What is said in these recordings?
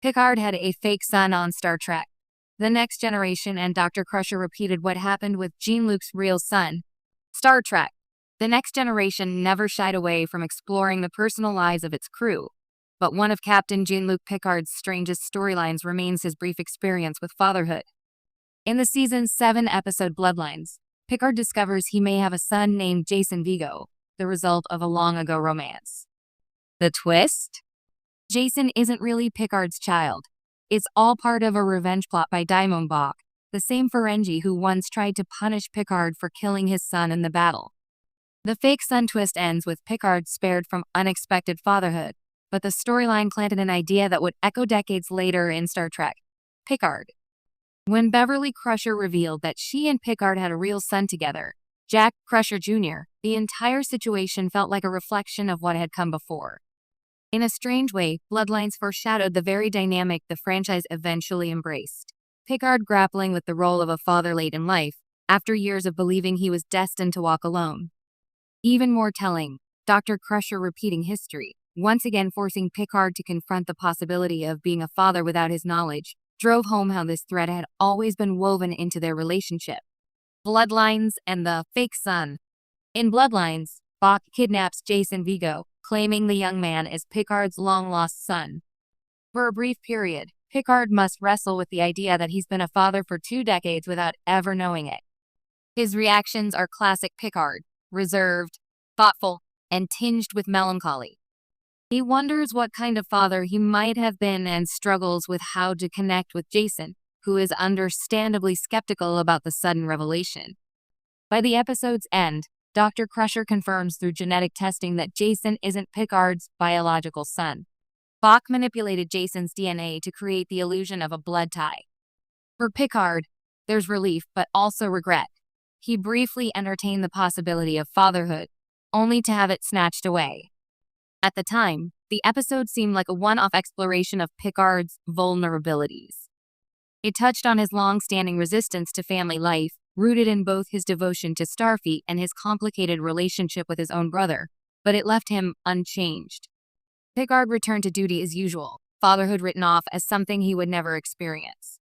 Picard had a fake son on Star Trek. The Next Generation and Dr. Crusher repeated what happened with Jean-Luc's real son. Star Trek. The Next Generation never shied away from exploring the personal lives of its crew, but one of Captain Jean-Luc Picard's strangest storylines remains his brief experience with fatherhood. In the season's 7-episode Bloodlines, Picard discovers he may have a son named Jason Vigo, the result of a long-ago romance. The twist? Jason isn't really Picard's child. It's all part of a revenge plot by Daimon Bach, the same Ferengi who once tried to punish Picard for killing his son in the battle. The fake son twist ends with Picard spared from unexpected fatherhood, but the storyline planted an idea that would echo decades later in Star Trek: Picard. When Beverly Crusher revealed that she and Picard had a real son together, Jack Crusher Jr., the entire situation felt like a reflection of what had come before. In a strange way, Bloodlines foreshadowed the very dynamic the franchise eventually embraced. Picard grappling with the role of a father late in life, after years of believing he was destined to walk alone. Even more telling, Dr. Crusher repeating history, once again forcing Picard to confront the possibility of being a father without his knowledge, drove home how this thread had always been woven into their relationship. Bloodlines and the fake son. In Bloodlines, Bach kidnaps Jason Vigo, claiming the young man is Picard's long-lost son. For a brief period, Picard must wrestle with the idea that he's been a father for 2 decades without ever knowing it. His reactions are classic Picard, reserved, thoughtful, and tinged with melancholy. He wonders what kind of father he might have been and struggles with how to connect with Jason, who is understandably skeptical about the sudden revelation. By the episode's end, Dr. Crusher confirms through genetic testing that Jason isn't Picard's biological son. Bach manipulated Jason's DNA to create the illusion of a blood tie. For Picard, there's relief but also regret. He briefly entertained the possibility of fatherhood, only to have it snatched away. At the time, the episode seemed like a one-off exploration of Picard's vulnerabilities. It touched on his long-standing resistance to family life, rooted in both his devotion to Starfleet and his complicated relationship with his own brother, but it left him unchanged. Picard returned to duty as usual, fatherhood written off as something he would never experience.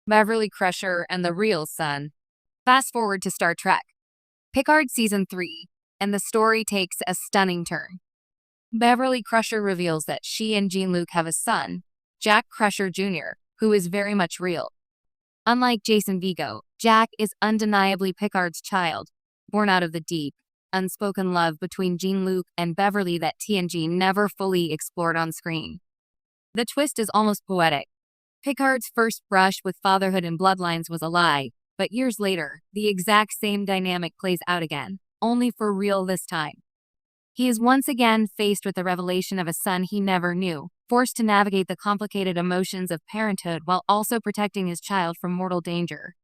Beverly Crusher and the real son. Fast forward to Star Trek. Picard Season 3, and the story takes a stunning turn. Beverly Crusher reveals that she and Jean-Luc have a son, Jack Crusher Jr., who is very much real. Unlike Jason Vigo, Jack is undeniably Picard's child, born out of the deep, unspoken love between Jean-Luc and Beverly that TNG never fully explored on screen. The twist is almost poetic. Picard's first brush with fatherhood in Bloodlines was a lie, but years later, the exact same dynamic plays out again, only for real this time. He is once again faced with the revelation of a son he never knew, forced to navigate the complicated emotions of parenthood while also protecting his child from mortal danger.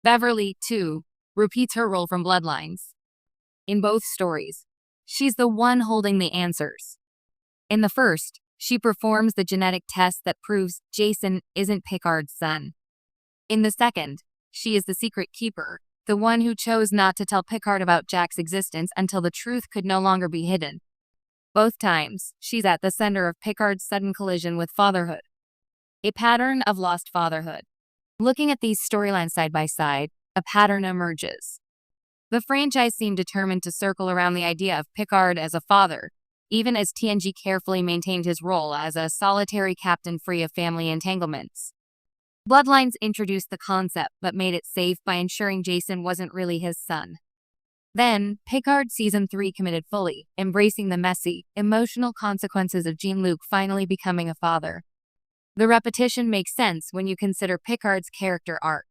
Beverly, too, repeats her role from Bloodlines. In both stories, she's the one holding the answers. In the first, she performs the genetic test that proves Jason isn't Picard's son. In the second, she is the secret keeper, the one who chose not to tell Picard about Jack's existence until the truth could no longer be hidden. Both times, she's at the center of Picard's sudden collision with fatherhood. A pattern of lost fatherhood. Looking at these storylines side by side, a pattern emerges. The franchise seemed determined to circle around the idea of Picard as a father, even as TNG carefully maintained his role as a solitary captain free of family entanglements. Bloodlines introduced the concept but made it safe by ensuring Jason wasn't really his son. Then, Picard Season 3 committed fully, embracing the messy, emotional consequences of Jean-Luc finally becoming a father. The repetition makes sense when you consider Picard's character arc.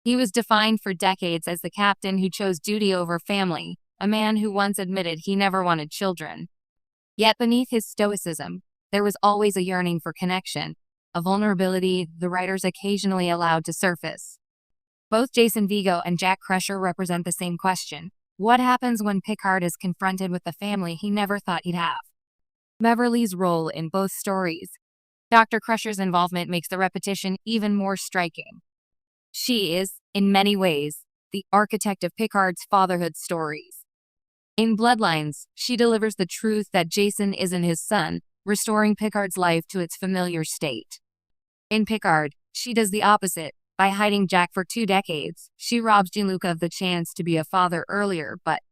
He was defined for decades as the captain who chose duty over family, a man who once admitted he never wanted children. Yet beneath his stoicism, there was always a yearning for connection, a vulnerability the writers occasionally allowed to surface. Both Jason Vigo and Jack Crusher represent the same question. What happens when Picard is confronted with the family he never thought he'd have? Beverly's role in both stories. Dr. Crusher's involvement makes the repetition even more striking. She is, in many ways, the architect of Picard's fatherhood stories. In Bloodlines, she delivers the truth that Jason isn't his son, restoring Picard's life to its familiar state. In Picard, she does the opposite. By hiding Jack for 2 decades, she robs Jean-Luc of the chance to be a father earlier, but